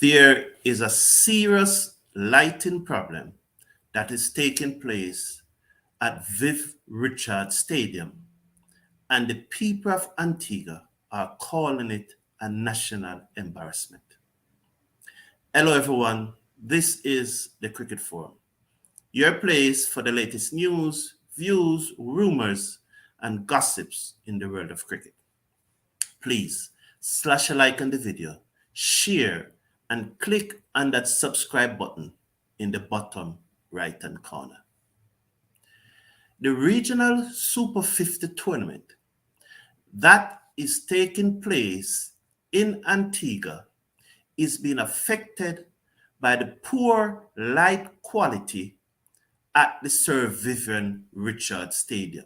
There is a serious lighting problem that is taking place at Viv Richards Stadium, and the people of Antigua are calling it a national embarrassment. Hello, everyone. This is the Cricket Forum, your place for the latest news, views, rumors, and gossips in the world of cricket. Please slash a like on the video, share, and click on that subscribe button in the bottom right hand corner. The regional Super 50 tournament that is taking place in Antigua is being affected by the poor light quality at the Sir Vivian Richards Stadium.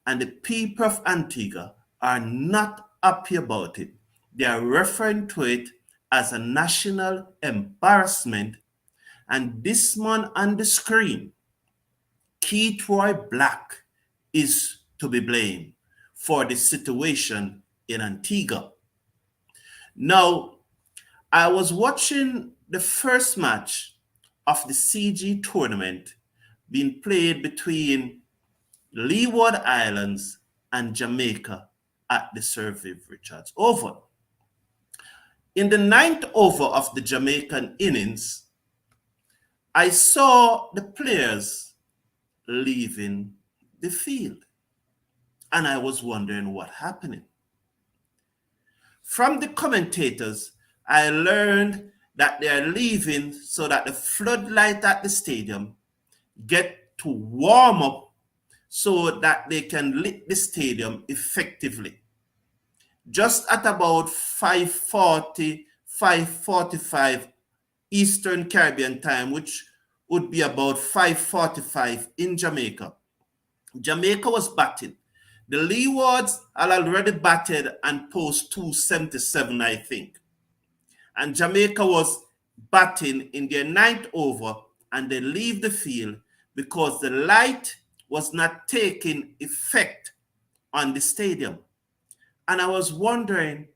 And the people of Antigua are not happy about it. They are referring to it as a national embarrassment. And this man on the screen, Keithroy Black, is to be blamed for the situation in Antigua. Now, I was watching the first match of the CG tournament being played between Leeward Islands and Jamaica at the Sir Viv Richards Oval. In the ninth over of the Jamaican innings, I saw the players leaving the field, and I was wondering what happened. From the commentators, I learned that they are leaving so that the floodlight at the stadium get to warm up so that they can lit the stadium effectively. Just at about 5:40, 5:45 Eastern Caribbean time, which would be about 5:45 in Jamaica. Jamaica was batting. The Leewards had already batted and posted 277, I think. And Jamaica was batting in their ninth over, and they leave the field because the light was not taking effect on the stadium. And I was wondering,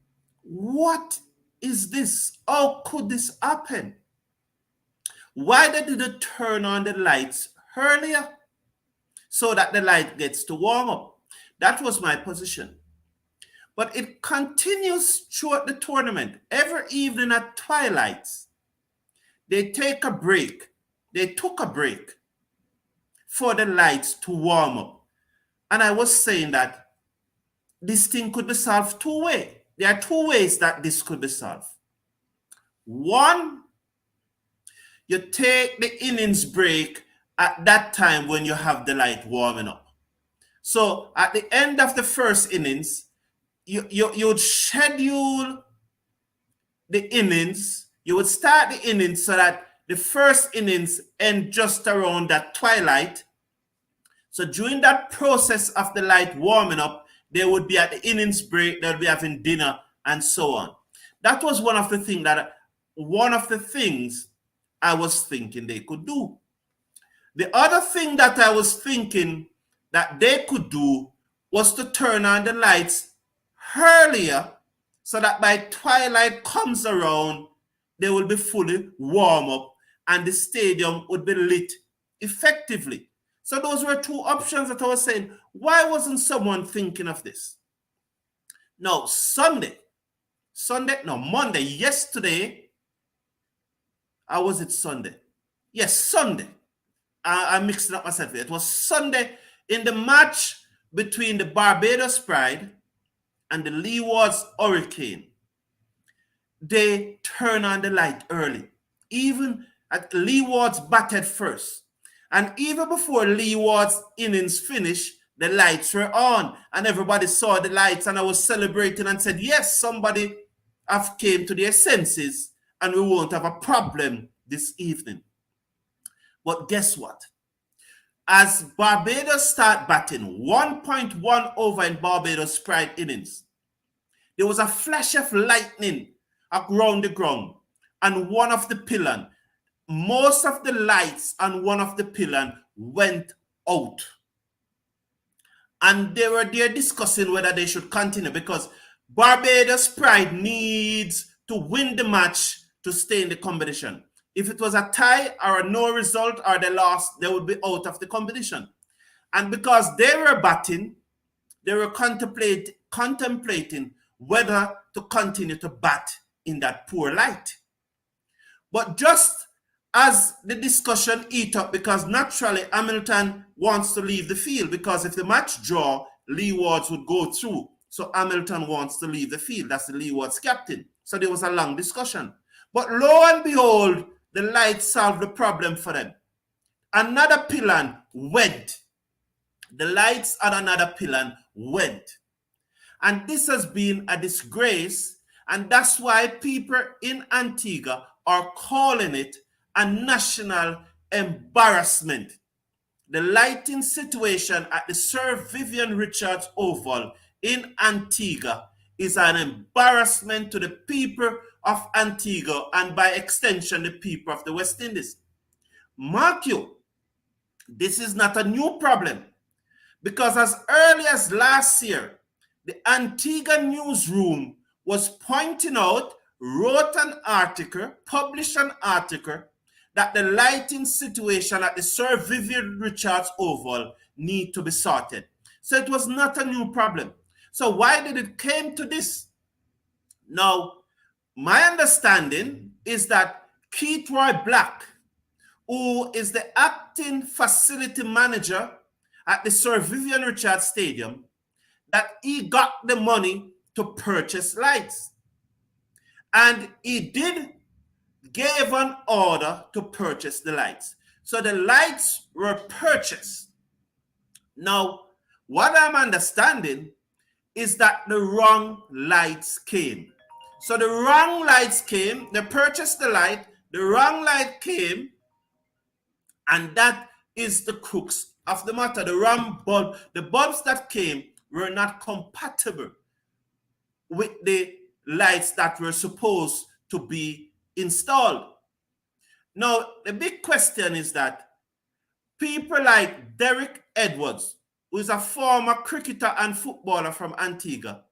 what is this? How could this happen? Why did they turn on the lights earlier so that the light gets to warm up? That was my position. But it continues throughout the tournament. Every evening at twilight, they take a break. They took a break for the lights to warm up. And I was saying that this thing could be solved two ways. There are two ways that this could be solved. One, you take the innings break at that time when you have the light warming up. So at the end of the first innings, you would schedule the innings. You would start the innings so that the first innings end just around that twilight. So during that process of the light warming up, they would be at the innings break, they'll be having dinner and so on. That was one of the things I was thinking they could do. The other thing that I was thinking that they could do was to turn on the lights earlier so that by twilight comes around, they will be fully warm up and the stadium would be lit effectively. So those were two options that I was saying. Why wasn't someone thinking of this? No, Monday, yesterday. How was it Sunday? Yes, Sunday. I'm mixing up myself here. It was Sunday in the match between the Barbados Pride and the Leewards Hurricane. They turn on the light early. Even at Leewards batted first. And even before Leeward's innings finished, the lights were on and everybody saw the lights, and I was celebrating and said, yes, somebody have came to their senses and we won't have a problem this evening. But guess what? As Barbados start batting 1.1 over in Barbados Pride innings, there was a flash of lightning around the ground and one of the pylons. Most of the lights on one of the pylons went out. And they were there discussing whether they should continue because Barbados Pride needs to win the match to stay in the competition. If it was a tie or a no result or they lost, they would be out of the competition. And because they were batting, they were contemplating whether to continue to bat in that poor light. But just as the discussion eat up, because naturally Hamilton wants to leave the field, because if the match draw, Leewards would go through. So Hamilton wants to leave the field. That's the Leewards captain. So there was a long discussion. But lo and behold, the light solved the problem for them. Another pylon went. The lights on another pylon went. And this has been a disgrace, and that's why people in Antigua are calling it a national embarrassment. The lighting situation at the Sir Vivian Richards Oval in Antigua is an embarrassment to the people of Antigua and by extension the people of the West Indies. Mark you, this is not a new problem, because as early as last year, the Antigua newsroom was pointing out, wrote an article, published an article, that the lighting situation at the Sir Vivian Richards Oval need to be sorted. So it was not a new problem. So why did it came to this? Now, my understanding is that Keithroy Black, who is the acting facility manager at the Sir Vivian Richards Stadium, that he got the money to purchase lights. And he gave an order to purchase the lights. So the lights were purchased. Now, what I'm understanding is that the wrong lights came. So the wrong lights came, they purchased the light, the wrong light came, and that is the crux of the matter. The wrong bulb, the bulbs that came were not compatible with the lights that were supposed to be installed. Now, the big question is that people like Derek Edwards, who is a former cricketer and footballer from Antigua,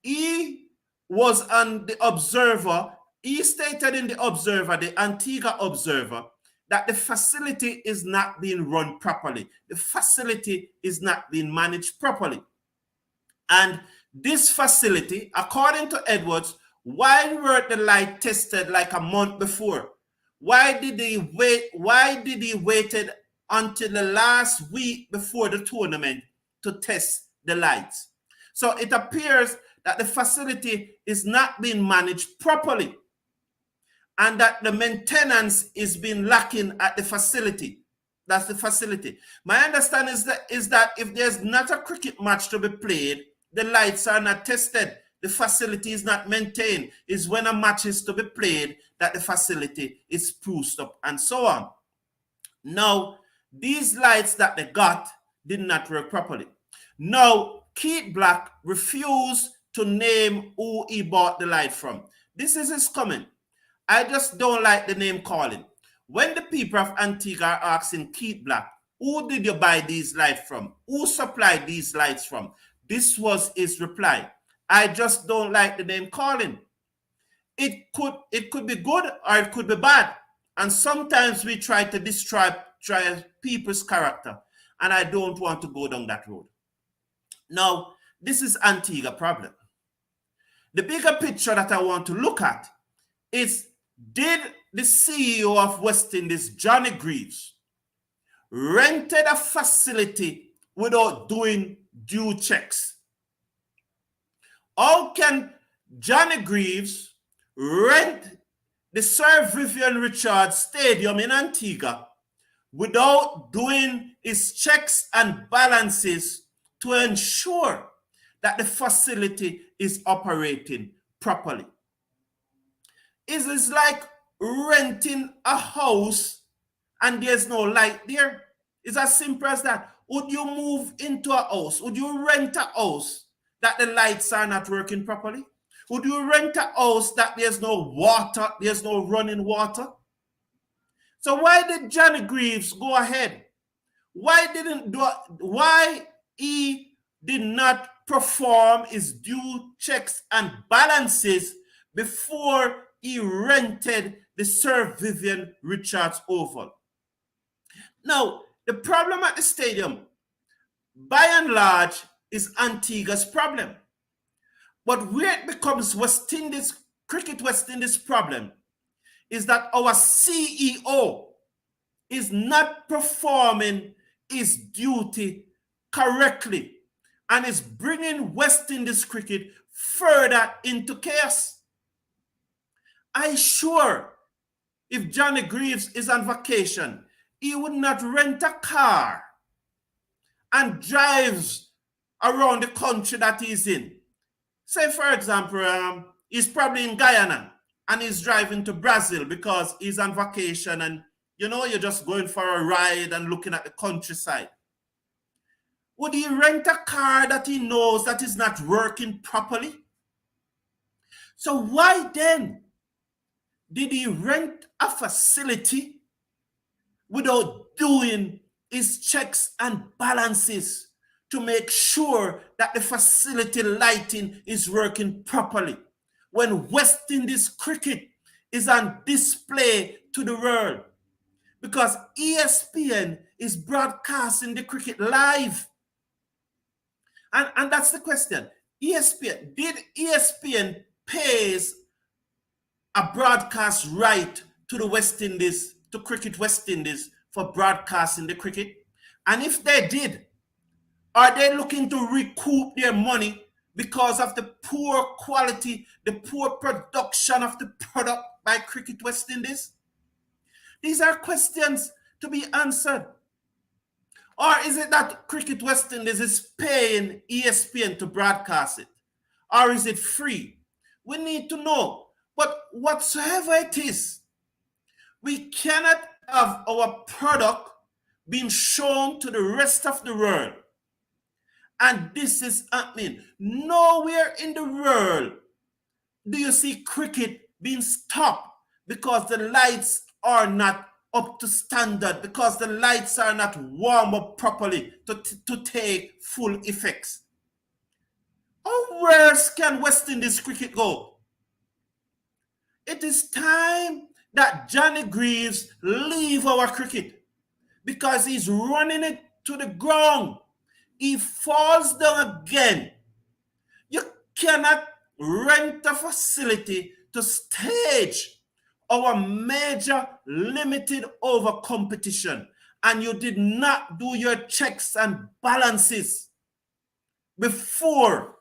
he was on the Observer. He stated in the Observer, the Antigua Observer, that the facility is not being run properly. The facility is not being managed properly. And this facility, according to Edwards, why were the light tested like a month before? Why did he wait? Why did he waited until the last week before the tournament to test the lights? So it appears that the facility is not being managed properly, and that the maintenance is being lacking at the facility. That's the facility. My understanding is that if there's not a cricket match to be played, the lights are not tested, the facility is not maintained. It's when a match is to be played that the facility is spruced up and so on. Now, these lights that they got did not work properly. Now, Keith Black refused to name who he bought the light from. This is his comment. I just don't like the name calling. When the people of Antigua are asking Keith Black, who did you buy these lights from? Who supplied these lights from? This was his reply. I just don't like the name calling. It could be good or it could be bad. And sometimes we try to destroy people's character. And I don't want to go down that road. Now, this is Antigua problem. The bigger picture that I want to look at is, did the CEO of West Indies, Johnny Greaves, rented a facility without doing due checks? How can Johnny Greaves rent the Sir Vivian Richards Stadium in Antigua without doing his checks and balances to ensure that the facility is operating properly? It is like renting a house and there's no light there. It's as simple as that. Would you move into a house? Would you rent a house that the lights are not working properly? Would you rent a house that there's no water, there's no running water? So why did Johnny Greaves go ahead? Why he did not perform his due checks and balances before he rented the Sir Vivian Richards Oval. Now, the problem at the stadium, by and large, is Antigua's problem. But where it becomes Cricket West Indies problem is that our CEO is not performing his duty correctly and is bringing West Indies cricket further into chaos. I'm sure if Johnny Greaves is on vacation, he would not rent a car and drives around the country that he's in. Say, for example, he's probably in Guyana and he's driving to Brazil because he's on vacation and, you know, you're just going for a ride and looking at the countryside. Would he rent a car that he knows that is not working properly? So why then did he rent a facility without doing his checks and balances to make sure that the facility lighting is working properly when West Indies cricket is on display to the world? Because ESPN is broadcasting the cricket live. And that's the question. Did ESPN pays a broadcast right to the West Indies, to Cricket West Indies, for broadcasting the cricket? And if they did, are they looking to recoup their money because of the poor quality, the poor production of the product by Cricket West Indies? These are questions to be answered. Or is it that Cricket West Indies is paying ESPN to broadcast it? Or is it free? We need to know. But whatsoever it is, we cannot have our product being shown to the rest of the world. And this is happening. Nowhere in the world do you see cricket being stopped because the lights are not up to standard, because the lights are not warm up properly to take full effects. How worse can West Indies cricket go? It is time that Johnny Greaves leave our cricket because he's running it to the ground. He falls down again. You cannot rent a facility to stage our major limited over competition and you did not do your checks and balances before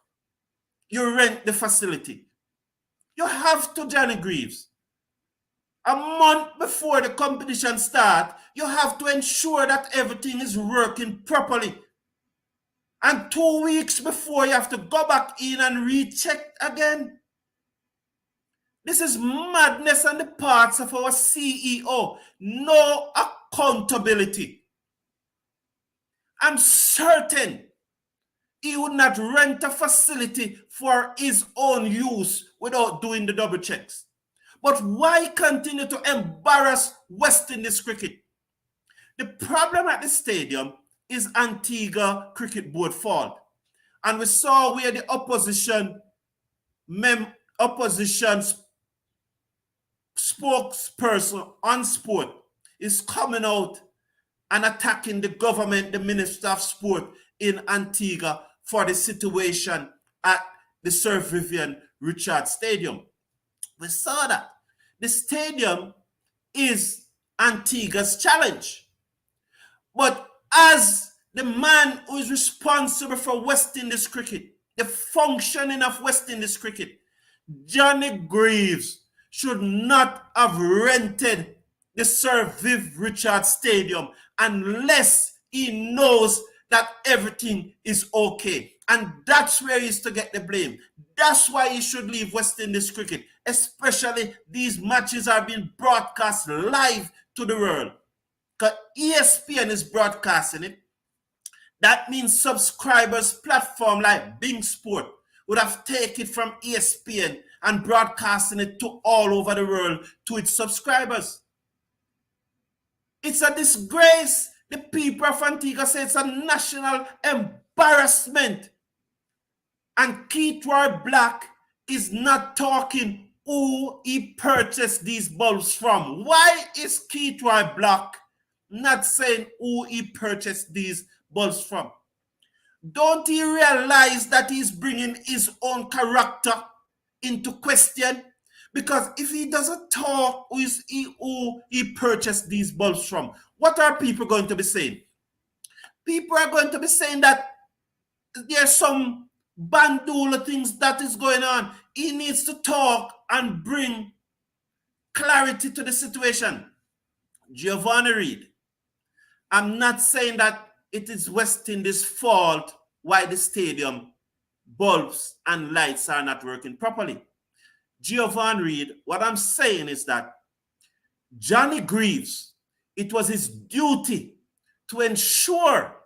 you rent the facility. You have to, Johnny Greaves. A month before the competition starts, you have to ensure that everything is working properly. And 2 weeks before, you have to go back in and recheck again. This is madness on the parts of our CEO. No accountability. I'm certain he would not rent a facility for his own use without doing the double checks. But why continue to embarrass West Indies cricket? The problem at the stadium is Antigua Cricket Board fault. And we saw where the opposition spokesperson on sport is coming out and attacking the government, the Minister of Sport in Antigua for the situation at the Sir Vivian Richards Stadium. We saw that. The stadium is Antigua's challenge. But as the man who is responsible for West Indies cricket, the functioning of West Indies cricket, Johnny Greaves should not have rented the Sir Viv Richards Stadium unless he knows that everything is okay. And that's where he is to get the blame. That's why he should leave West Indies cricket, especially these matches are being broadcast live to the world. Because ESPN is broadcasting it. That means subscribers platform like Bing Sport would have taken it from ESPN and broadcasting it to all over the world to its subscribers. It's a disgrace. The people of Antigua say it's a national embarrassment. And Keithroy Black is not talking who he purchased these bulbs from. Why is Keithroy Black not saying who he purchased these bulbs from? Don't he realize that he's bringing his own character into question? Because if he doesn't talk who he purchased these bulbs from, what are people going to be saying? People are going to be saying that there's some bandula things that is going on. He needs to talk and bring clarity to the situation. Giovanni Reid, I'm not saying that it is West Indies' fault why the stadium bulbs and lights are not working properly. Giovanni Reid, what I'm saying is that Johnny Greaves, it was his duty to ensure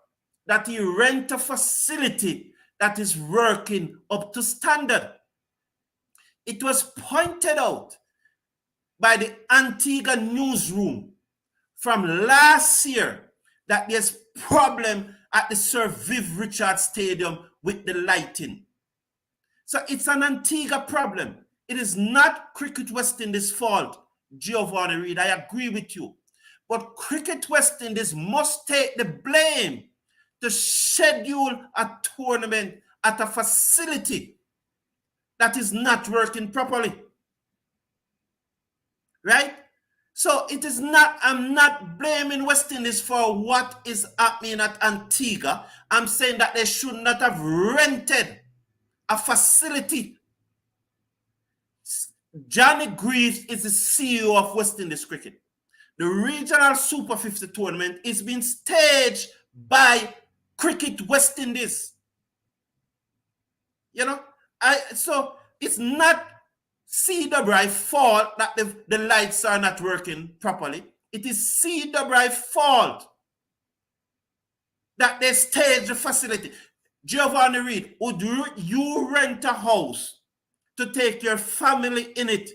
that he rent a facility that is working up to standard. It was pointed out by the Antigua newsroom from last year that there's problem at the Sir Vivian Richards Stadium with the lighting. So it's an Antigua problem. It is not Cricket West Indies' fault, Giovanni Reid. I agree with you. But Cricket West Indies must take the blame to schedule a tournament at a facility that is not working properly. Right? So it is not, I'm not blaming West Indies for what is happening at Antigua. I'm saying that they should not have rented a facility. Johnny Greaves is the CEO of West Indies Cricket. The regional Super 50 tournament is being staged by Cricket West Indies. You know, so it's not CWI fault that the lights are not working properly. It is CWI fault that they stage the facility. Giovanni Reid, would you rent a house to take your family in it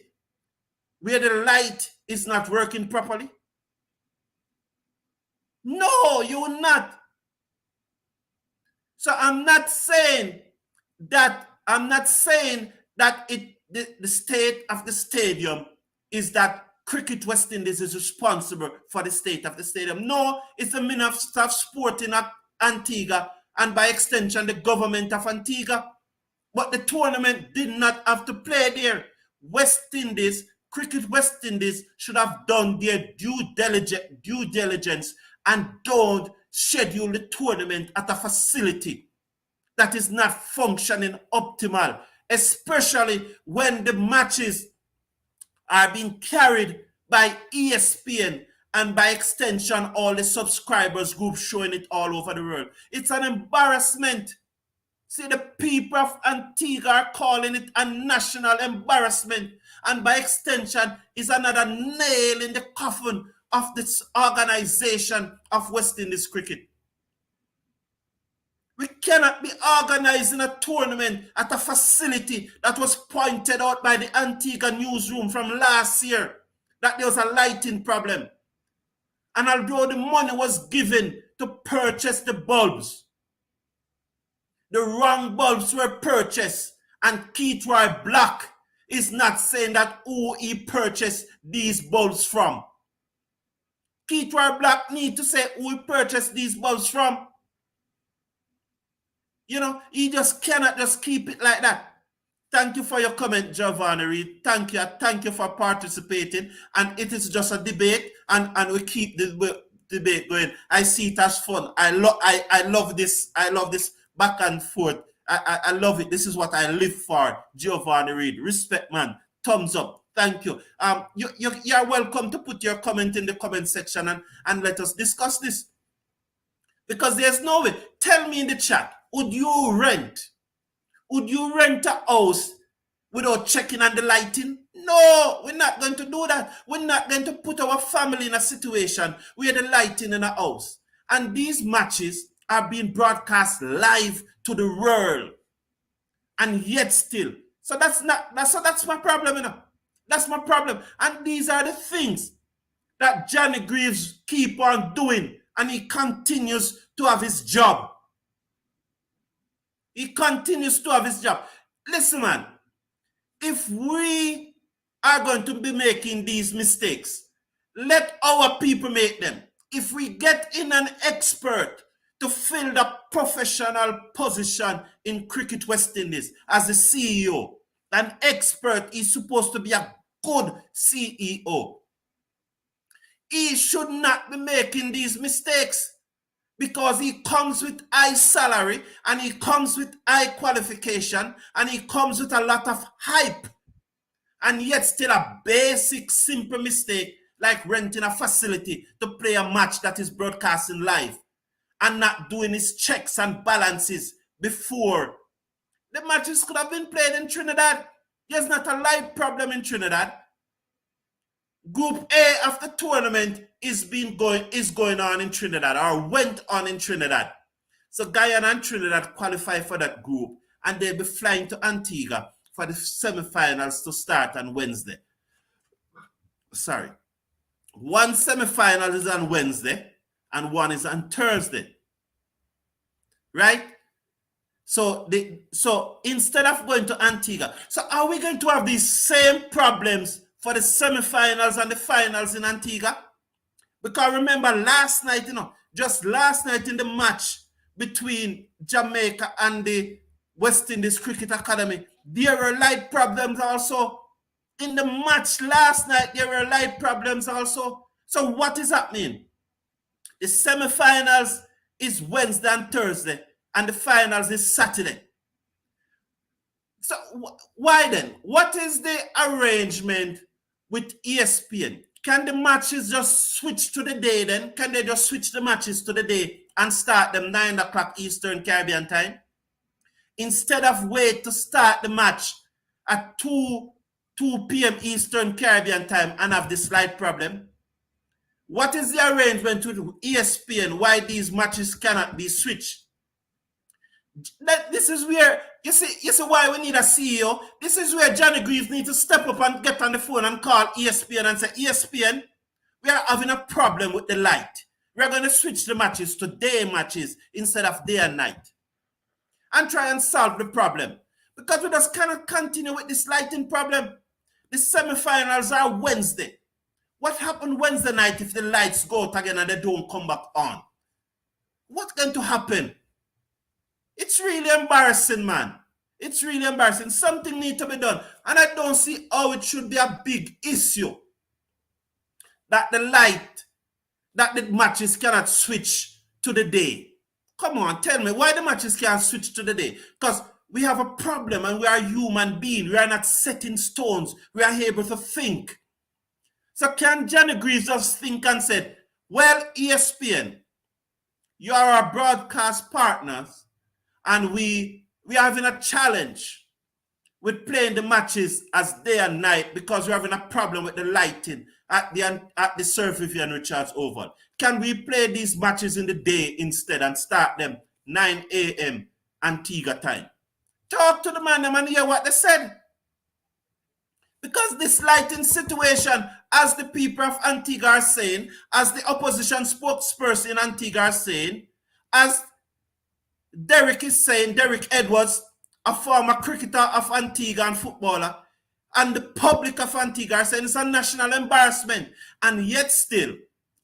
where the light is not working properly? No, you will not. So I'm not saying that the state of the stadium is that Cricket West Indies is responsible for the state of the stadium. No, it's the Minister of Sport in Antigua and by extension the government of Antigua. But the tournament did not have to play there. West Indies, Cricket West Indies should have done their due diligence and don't schedule the tournament at a facility that is not functioning optimal, especially when the matches are being carried by ESPN and by extension all the subscribers groups showing it all over the world. It's an embarrassment. See, the people of Antigua are calling it a national embarrassment, and by extension is another nail in the coffin of this organization of West Indies Cricket. We cannot be organizing a tournament at a facility that was pointed out by the Antigua newsroom from last year that there was a lighting problem. And although the money was given to purchase the bulbs, the wrong bulbs were purchased, and Keithroy Black is not saying that who he purchased these bulbs from. Keithroy Black need to say who he purchased these bulbs from. You know, he just cannot just keep it like that. Thank you for your comment, Giovanni Reid. Thank you for participating. And it is just a debate, and we keep the debate going. I see it as fun. I love this. I love this back and forth. I love it. This is what I live for, Giovanni Reid. Respect, man. Thumbs up. Thank you. You're welcome to put your comment in the comment section and let us discuss this. Because there's no way. Tell me in the chat, would you rent a house without checking on the lighting? No, we're not going to do that. We're not going to put our family in a situation where the lighting in a house. And these matches are being broadcast live to the world. And yet still. So that's my problem, you know. That's my problem. And these are the things that Johnny Greaves keep on doing. And he continues to have his job. He continues to have his job. Listen, man, if we are going to be making these mistakes. Let our people make them. If we get in an expert to fill the professional position in Cricket West Indies as a CEO, an expert is supposed to be a good CEO. He should not be making these mistakes because he comes with high salary and he comes with high qualification and he comes with a lot of hype, and yet still a basic simple mistake like renting a facility to play a match that is broadcasting live and not doing his checks and balances before. The matches could have been played in Trinidad. There's not a live problem in Trinidad. Group A of the tournament is going on in Trinidad, or went on in Trinidad. So Guyana and Trinidad qualify for that group, and they'll be flying to Antigua for the semifinals to start on Wednesday. Sorry. One semifinal is on Wednesday and one is on Thursday. Right? So instead of going to Antigua, so are we going to have these same problems for the semifinals and the finals in Antigua? Because remember last night, just last night in the match between Jamaica and the West Indies Cricket Academy, there were light problems also. In the match last night, there were light problems also. So what is happening? The semifinals is Wednesday and Thursday, and the finals is Saturday. So why then? What is the arrangement with ESPN? Can the matches just switch to the day then? Can they just switch the matches to the day and start them 9 o'clock Eastern Caribbean time? Instead of wait to start the match at 2 p.m. Eastern Caribbean time and have this slight problem? What is the arrangement with ESPN why these matches cannot be switched? This is where, you see why we need a CEO? This is where Johnny Greaves needs to step up and get on the phone and call ESPN and say, ESPN, we are having a problem with the light. We're going to switch the matches to day matches instead of day and night. And try and solve the problem. Because we just cannot continue with this lighting problem. The semifinals are Wednesday. What happened Wednesday night if the lights go out again and they don't come back on? What's going to happen? It's really embarrassing, man. It's really embarrassing. Something needs to be done. And I don't see how it should be a big issue that the matches cannot switch to the day. Come on, tell me why the matches can't switch to the day. Because we have a problem and we are human beings. We are not set in stones. We are able to think. So can Johnny Greaves just think and say, well, ESPN, you are our broadcast partners, and we are having a challenge with playing the matches as day and night because we're having a problem with the lighting at the Sir Vivian Richards Oval. Can we play these matches in the day instead and start them 9 a.m. Antigua time? Talk to the man and hear what they said. Because this lighting situation, as the people of Antigua are saying, as the opposition spokesperson in Antigua are saying, as Derek is saying, Derek Edwards, a former cricketer of Antigua and footballer, and the public of Antigua are saying it's a national embarrassment. And yet still,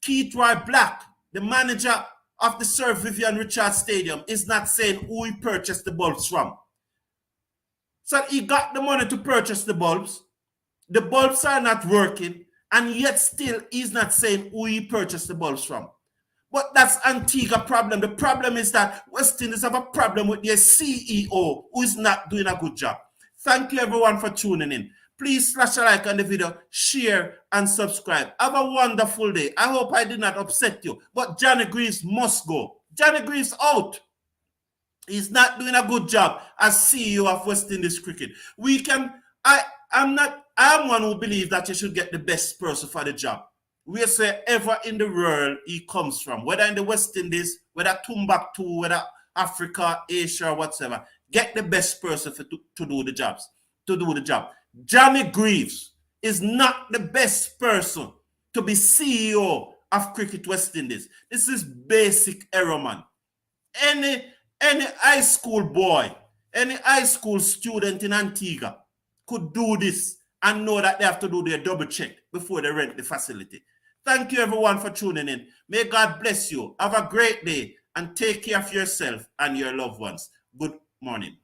Keithroy Black, the manager of the Sir Vivian Richards Stadium, is not saying who he purchased the bulbs from. So he got the money to purchase the bulbs. The bulbs are not working, and yet still he's not saying who he purchased the bulbs from. But that's Antigua problem. The problem is that West Indies have a problem with their CEO who is not doing a good job. Thank you everyone for tuning in. Please slash a like on the video, share and subscribe. Have a wonderful day. I hope I did not upset you. But Johnny Greaves must go. Johnny Greaves out. He's not doing a good job as CEO of West Indies Cricket. I'm one who believes that you should get the best person for the job. Wherever in the world he comes from, whether in the West Indies, whether Timbuktu, whether Africa, Asia, or whatever, get the best person to do the job. Johnny Greaves is not the best person to be CEO of Cricket West Indies. This is basic error, man. Any high school boy, any high school student in Antigua could do this and know that they have to do their double check before they rent the facility. Thank you, everyone, for tuning in. May God bless you. Have a great day and take care of yourself and your loved ones. Good morning.